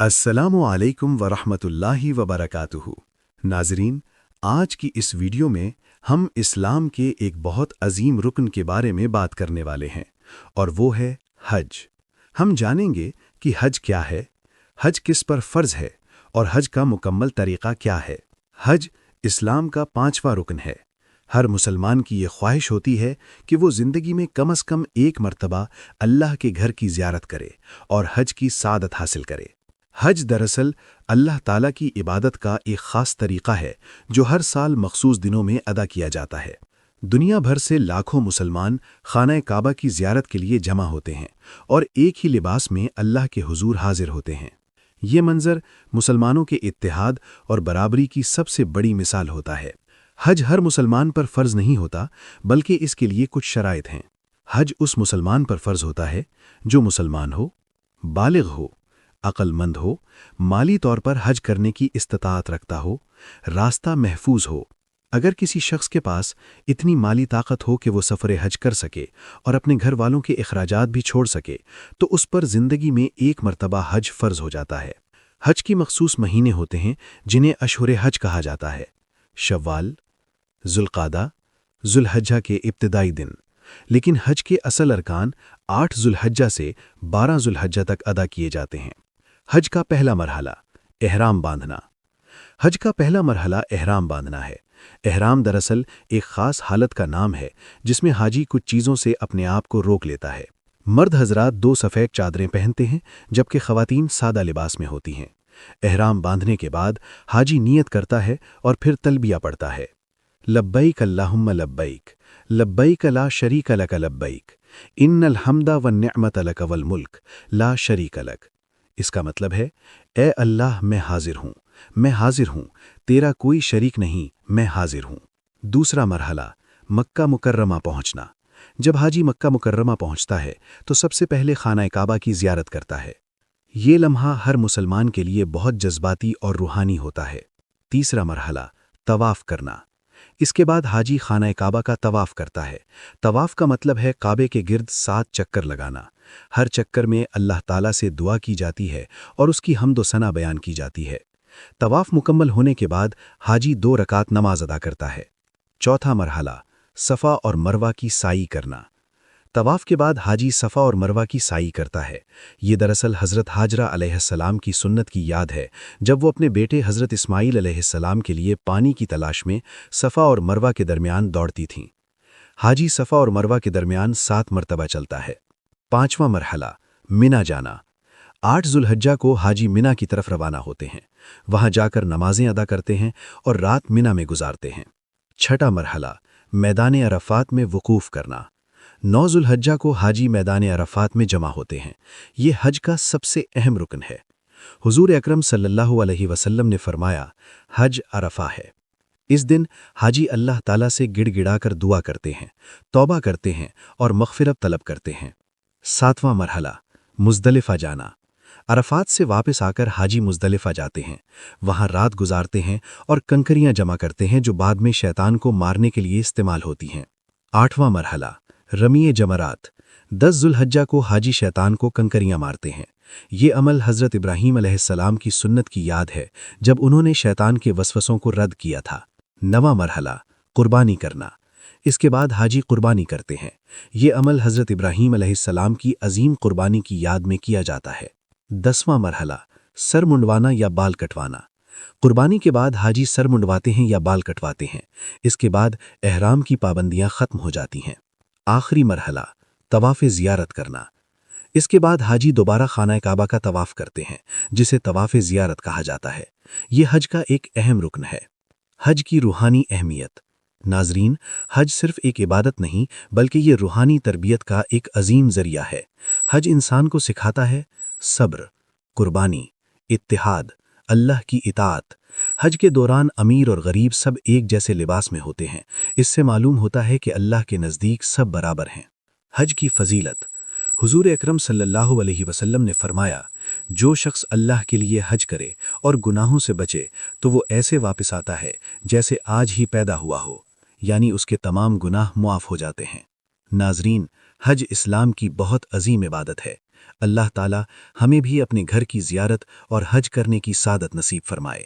अस्सलामु अलैकुम वरहमतुल्लाहि वबरकातुहू। नाज़रीन, आज की इस वीडियो में हम इस्लाम के एक बहुत अजीम रुकन के बारे में बात करने वाले हैं और वो है हज। हम जानेंगे कि हज क्या है, हज किस पर फ़र्ज़ है और हज का मुकम्मल तरीक़ा क्या है। हज इस्लाम का 5वां रुकन है। हर मुसलमान की ये ख्वाहिश होती है कि वो ज़िंदगी में कम अज़ कम एक मर्तबा अल्लाह के घर की ज़ियारत करे और हज की सादत हासिल करे। हज दरअसल अल्लाह ताला की इबादत का एक ख़ास तरीक़ा है जो हर साल मखसूस दिनों में अदा किया जाता है। दुनिया भर से लाखों मुसलमान खाना काबा की ज़ियारत के लिए जमा होते हैं और एक ही लिबास में अल्लाह के हुजूर हाजिर होते हैं। ये मंज़र मुसलमानों के इत्तेहाद और बराबरी की सबसे बड़ी मिसाल होता है। हज हर मुसलमान पर फ़र्ज़ नहीं होता, बल्कि इसके लिए कुछ शराइत हैं। हज उस मुसलमान पर फ़र्ज़ होता है जो मुसलमान हो, बालिग़ हो, अक़लमंद हो, माली तौर पर हज करने की इस्तिताअत रखता हो, रास्ता महफूज हो। अगर किसी शख्स के पास इतनी माली ताकत हो कि वो सफ़र हज कर सके और अपने घर वालों के अखराजात भी छोड़ सके, तो उस पर ज़िंदगी में एक मर्तबा हज फ़र्ज़ हो जाता है। हज की मखसूस महीने होते हैं जिन्हें अशहुर हज कहा जाता है। शव्वाल, ज़ुल्क़ादा, ज़ुल्हज्जा के इब्तिदाई दिन। लेकिन हज के असल अरकान 8 ज़ुल्हज्जा से 12 ज़ुल्हज्जा तक अदा किए जाते हैं। हज का पहला मरहला एहराम बांधना। हज का पहला मरहला एहराम बांधना है। एहराम दरअसल एक ख़ास हालत का नाम है जिसमें हाजी कुछ चीज़ों से अपने आप को रोक लेता है। मर्द हजरात 2 सफ़ेद चादरें पहनते हैं, जबकि ख़वातीन सादा लिबास में होती हैं। एहराम बांधने के बाद हाजी नियत करता है और फिर तलबिया पढ़ता है। लब्बैक अल्लाहुम्मा लब्बैक, लब्बैक ला शरीक लक लब्बैक, इन्नल हम्दा वन निअमत लक वल मुल्क ला शरीक लक। इसका मतलब है, ए अल्लाह, मैं हाजिर हूँ, तेरा कोई शरीक नहीं, मैं हाजिर हूँ। दूसरा मरहला मक्का मुकर्रमा पहुँचना। जब हाजी मक्का मुकर्रमा पहुँचता है तो सबसे पहले खाना काबा की ज़ियारत करता है। ये लम्हा हर मुसलमान के लिए बहुत जज्बाती और रूहानी होता है। तीसरा मरहला तवाफ़ करना। इसके बाद हाजी खाना काबा का तवाफ़ करता है। तवाफ़ का मतलब है काबे के गिर्द 7 चक्कर लगाना। हर चक्कर में अल्लाह ताला से दुआ की जाती है और उसकी हम्द व सना बयान की जाती है। तवाफ़ मुकम्मल होने के बाद हाजी 2 रकात नमाज अदा करता है। चौथा मरहला सफ़ा और मरवा की साई करना। तवाफ़ के बाद हाजी सफ़ा और मरवा की साई करता है। ये दरअसल हज़रत हाजरा अलैहिस्सलाम की सुन्नत की याद है, जब वो अपने बेटे हज़रत इस्माईल अलैहिस्सलाम के लिए पानी की तलाश में सफ़ा और मरवा के दरमियान दौड़ती थीं। हाजी सफ़ा और मरवा के दरमियान 7 मरतबा चलता है। 5वां मरहला मिना जाना। 8 ज़ुल्हज्जा को हाजी मिना की तरफ रवाना होते हैं। वहाँ जाकर नमाज़ें अदा करते हैं और रात मिना में गुजारते हैं। 6वां मरहला मैदान अरफ़ात में वक़ूफ़ करना। 9 ज़ुल्हज्जा को हाजी मैदान अरफ़ात में जमा होते हैं। ये हज का सबसे अहम रुकन है। हुज़ूर अकरम सल्लल्लाहु अलैहि वसल्लम ने फरमाया, हज अरफ़ा है। इस दिन हाजी अल्लाह ताला से गिड़गिड़ाकर दुआ करते हैं, तौबा करते हैं और मग़फ़िरत तलब करते हैं। 7वां मरहला मुज़दलिफ़ा जाना। अरफ़ात से वापस आकर हाजी मुज़दलिफ़ा जाते हैं। वहाँ रात गुजारते हैं और कंकरियाँ जमा करते हैं जो बाद में शैतान को मारने के लिए इस्तेमाल होती हैं। 8वां मरहला रमीए जमरात। 10 ज़ुल्हज्जा को हाजी शैतान को कंकरियाँ मारते हैं। ये अमल हज़रत इब्राहीम अलैहिस्सलाम की सुन्नत की याद है, जब उन्होंने शैतान के वसवसों को रद्द किया था। 9वां मरहला कुर्बानी करना। इसके बाद हाजी कुर्बानी करते हैं। ये अमल हज़रत इब्राहीम अलैहिस्सलाम की अजीम कुर्बानी की याद में किया जाता है। 10वां मरहला सर मुंडवाना या बाल कटवाना। कुर्बानी के बाद हाजी सर मुंडवाते हैं या बाल कटवाते हैं। इसके बाद एहराम की पाबंदियां ख़त्म हो जाती हैं। आखिरी मरहला तवाफ़े ज़ियारत करना। इसके बाद हाजी दोबारा खाना काबा का तवाफ़ करते हैं, जिसे तवाफ़े ज़ियारत कहा जाता है। ये हज का एक अहम रुकन है। हज की रूहानी अहमियत। नाज़रीन, हज सिर्फ एक इबादत नहीं, बल्कि ये रूहानी तरबियत का एक अजीम ज़रिया है। हज इंसान को सिखाता है सब्र, कुर्बानी, इत्तिहाद, अल्लाह की इताअत। हज के दौरान अमीर और गरीब सब एक जैसे लिबास में होते हैं। इससे मालूम होता है कि अल्लाह के नज़दीक सब बराबर हैं। हज की फ़जीलत। हुज़ूर अकरम सल्लल्लाहु अलैहि वसल्लम ने फरमाया, जो शख्स अल्लाह के लिए हज करे और गुनाहों से बचे तो वो ऐसे वापस आता है जैसे आज ही पैदा हुआ हो, यानी उसके तमाम गुनाह मुआफ़ हो जाते हैं। नाज़रीन, हज इस्लाम की बहुत अजीम इबादत है। اللہ تعالیٰ ہمیں بھی اپنے گھر کی زیارت اور حج کرنے کی سعادت نصیب فرمائے۔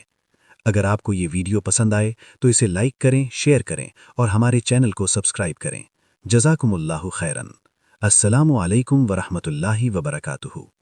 اگر آپ کو یہ ویڈیو پسند آئے تو اسے لائک کریں، شیئر کریں اور ہمارے چینل کو سبسکرائب کریں۔ جزاکم اللہ خیرن۔ السلام علیکم ورحمۃ اللہ وبرکاتہ۔